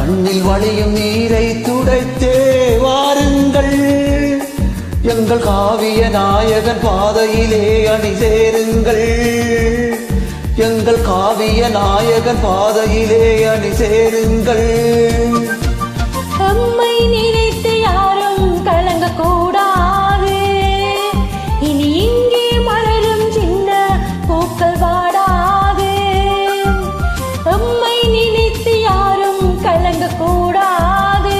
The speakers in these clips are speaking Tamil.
கண்ணில் வழியும் நீரை துடைத்தே வாருங்கள், எங்கள் காவிய நாயகன் பாதையிலே அணி சேருங்கள். எங்கள் காவிய நாயகன் பாதையிலே அணி சேருங்கள். நம்மை நினைத்து யாரும் கலங்க கூடாது, இனி இங்கே மலரும் சின்ன பூக்கள் வாடாது. நம்மை நினைத்து யாரும் கலங்க கூடாது.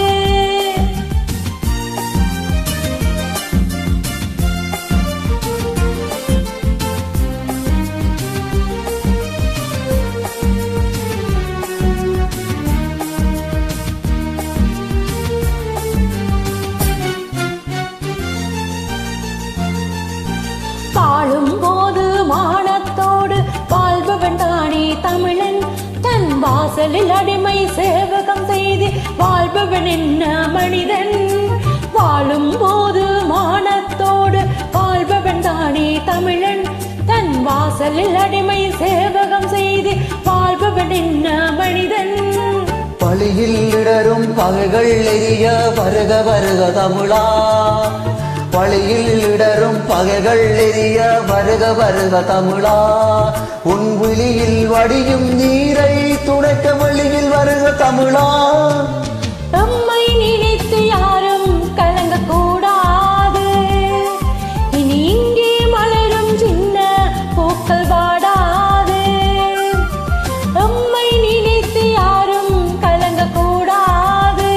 வாழும் போது மானத்தோடு வாழ்பவன் தானே தமிழன், தன் வாசலில் அடிமை சேவகம் செய்து வாழ்பவன் என்ன மனிதன். வாழும் போது மானத்தோடு வாழ்பவன் தானே தமிழன், தன் வாசலில் அடிமை சேவகம் செய்து வாழ்பவன் என்ன மனிதன். பழியில் இடரும் பகைகள் எரிய வருக வருக தமிழா, பழியில் இடரும் பகைகள் எரிய வருக வருக தமிழா. உன் விழியில் வடியும் நீரை துடைக்க வழியில் வருக தமிழா. நம்மை நினைத்து யாரும் கலங்க கூடாது, இனி இங்கே மலரும் சின்ன பூக்கள் வாடாது. நம்மை நினைத்து யாரும் கலங்க கூடாது.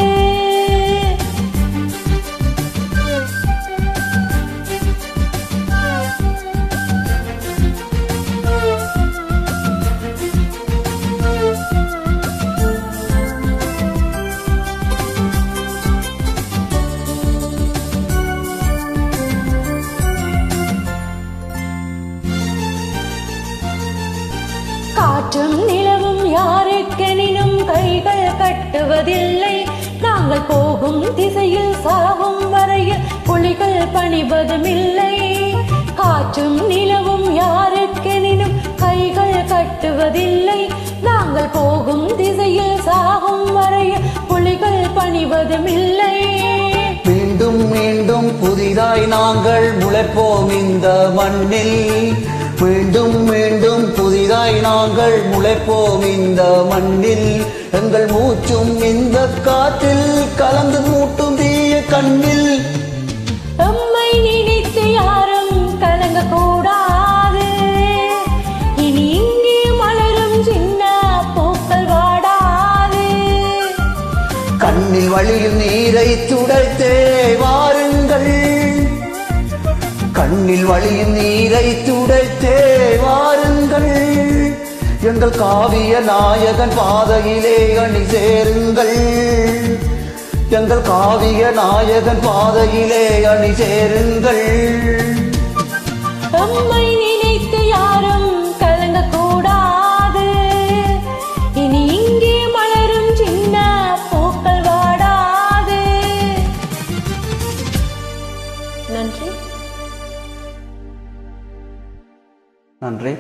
காற்றும் நிலவும் யாருக்கெனினும் கைகள் கட்டுவதில்லை, நாங்கள் போகும் திசையில் சாகும் வரையில் புலிகள் பணிவதுமில்லை. காற்றும் நிலவும் யாருக்கெனினும் கைகள் கட்டுவதில்லை, நாங்கள் போகும் திசையில் சாகும் வரையில் புலிகள் பணிவதுமில்லை. மீண்டும் மீண்டும் புதிதாய் நாங்கள் முளைப்போம் இந்த மண்ணில், மீண்டும் மீண்டும் புதிதாய் நாங்கள் முளைப்போம் இந்த மண்ணில். எங்கள் மூச்சும் இந்த காற்றில் கலந்து மூட்டும் தீய கண்ணில். நம்மை நினைத்து யாரும் கலங்க கூடாது, இனி இங்கே மலரும் சின்ன பூக்கள் வாடாது. கண்ணில் வழியும் நீரை துடைத்தே வாருங்கள், கண்ணில் வழியும் நீரை துடைத்தே வாருங்கள். எங்கள் காவிய நாயகன் பாதையிலே அணி சேருங்கள். எங்கள் காவிய நாயகன் பாதையிலே அணி சேருங்கள். நம்மை நினைத்து யாரும் கலங்க கூடாது, இனி இங்கே மலரும் சின்ன பூக்கள் வாடாது. நன்றி. நன்றி.